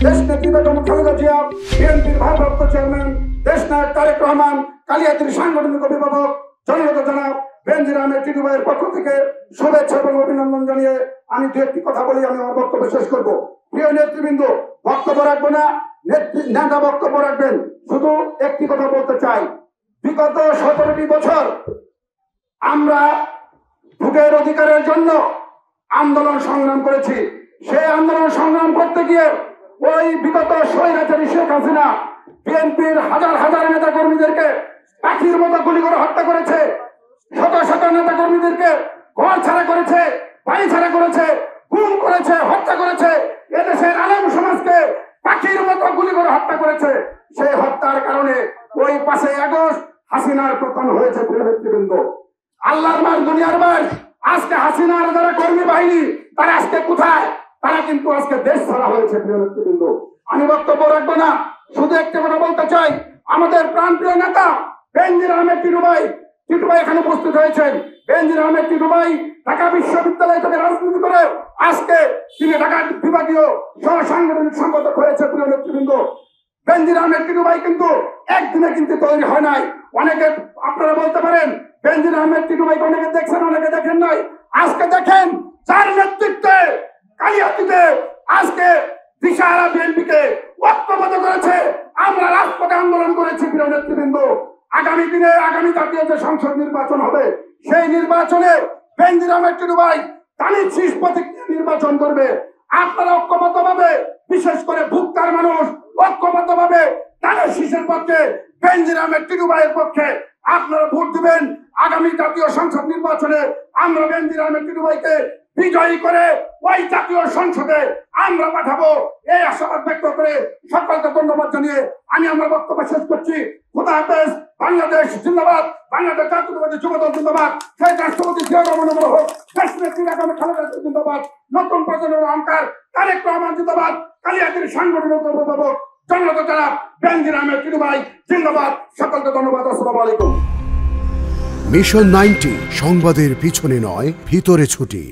দেশনেত্রী বেগম খালেদা জিয়া, বিএনপির ভারপ্রাপ্ত চেয়ারম্যান দেশনায়ক তারেক রহমান, কালিয়াতীর সাংগঠনিক অভিভাবক জননেতা জনাব বেনজির আহমেদ টিটু ভাইয়ের পক্ষ থেকে শুভেচ্ছা এবং অভিনন্দন জানিয়ে আমি দু একটি কথা বলি, আমি আমার বক্তব্য শেষ করব। প্রিয় নেতৃবৃন্দ, বক্তব্য রাখবো না, নেতা বক্তব্য রাখবেন। শুধু একটি কথা বলতে চাই, বিগত 17টি বছর আমরা ভোটের অধিকারের জন্য আন্দোলন সংগ্রাম করেছি। সেই আন্দোলন সংগ্রাম করতে গিয়ে ওই বিগত স্বৈরাচারী শেখ হাসিনা বিএনপির হাজার হাজার নেতা কর্মীদেরকে পাখির মতো গুলি করে হত্যা করেছে, শত শত নেতা কর্মীদেরকে ঘর ছাড়া করেছে, বাড়ি ছাড়া করেছে, গুম করেছে, হত্যা করেছে, এদেশের আলেম সমাজকে পাখির মতো গুলি করে হত্যা করেছে। সেই হত্যার কারণে ওই 5ই আগস্ট হাসিনার পতন হয়েছে। প্রিয় নেতৃবৃন্দ, আল্লাহর মার দুনিয়ার মার, আজকে হাসিনার যারা কর্মী বাহিনী তারা আজকে কোথায়? তারা কিন্তু আজকে দেশ ছাড়া হয়েছে। প্রিয় নেতৃবৃন্দ, আমি বক্তব্য রাখবো না, শুধু একটা কথা বলতে চাই। আমাদের প্রাণপ্রিয় নেতা বেনজির আহমেদ টিটু ভাই এখানে উপস্থিত হয়েছেন। বেনজির আহমেদ টিটু ভাই ঢাকা বিশ্ববিদ্যালয় থেকে রাজনীতি করে আজকে তিনি ঢাকা বিভাগীয় সহ সাংগঠনিক সম্পাদক হয়েছে। প্রিয় নেতৃবৃন্দ, বেনজির আহমেদ টিটু ভাই কিন্তু একদিনে কিন্তু তৈরি হয় নাই। অনেকে আপনারা বলতে পারেন বেনজির আহমেদ টিটু ভাই অনেকে দেখছেন, অনেকে দেখেন নাই। আজকে দেখেন যার নেতৃত্বে কালিয়াতীতে আজকে দিশাহারা বিএনপিকে ঐক্যবদ্ধ করেছে। আমরা রাজপথে আন্দোলন করেছি। প্রিয় নেতৃবৃন্দ, আগামী দিনে আগামী জাতীয় যে সংসদ নির্বাচন হবে, সেই নির্বাচনে বেনজির আহমেদ টিটু ভাই তালিম শীষ প্রতীক নির্বাচন করবে। আপনারা ঐক্যবদ্ধ ভাবে, বিশেষ করে ভুক্তার মানুষ ঐক্যবদ্ধ ভাবে তাদের শীষের পক্ষে, বেনজির আহমেদ টিটু ভাইয়ের পক্ষে আপনারা ভোট দিবেন। আগামী জাতীয় সংসদ নির্বাচনে আমরা বেনজির আহমেদ টিটু ভাইকে বিজয়ী করে ওই জাতীয় সংসদে আমরা পাঠাবো, এই আশাবাদ ব্যক্ত করে সকলকে ধন্যবাদ জানিয়ে আমি আমার বক্তব্য শেষ করছি। খোদা হাফেজ। বাংলাদেশ জিন্দাবাদ, বাংলাদেশ জাতীয়তাবাদী যুবদল জিন্দাবাদ, শহীদ রাষ্ট্রপতি জিয়া রহমানের হোক, দেশনেত্রী বেগম খালেদা জিয়া জিন্দাবাদ, নতুন প্রজন্মের অহংকার তারেক রহমান জিন্দাবাদ, কালিয়াতীর সাংগঠনিক অভিভাবক জননেতা জনাব বেনজির আহমেদ টিটু ভাই জিন্দাবাদ। সকলকে ধন্যবাদ। আসসালামু আলাইকুম। মিশন 90 সংবাদের পিছনে নয়, ভিতরে ছুটি।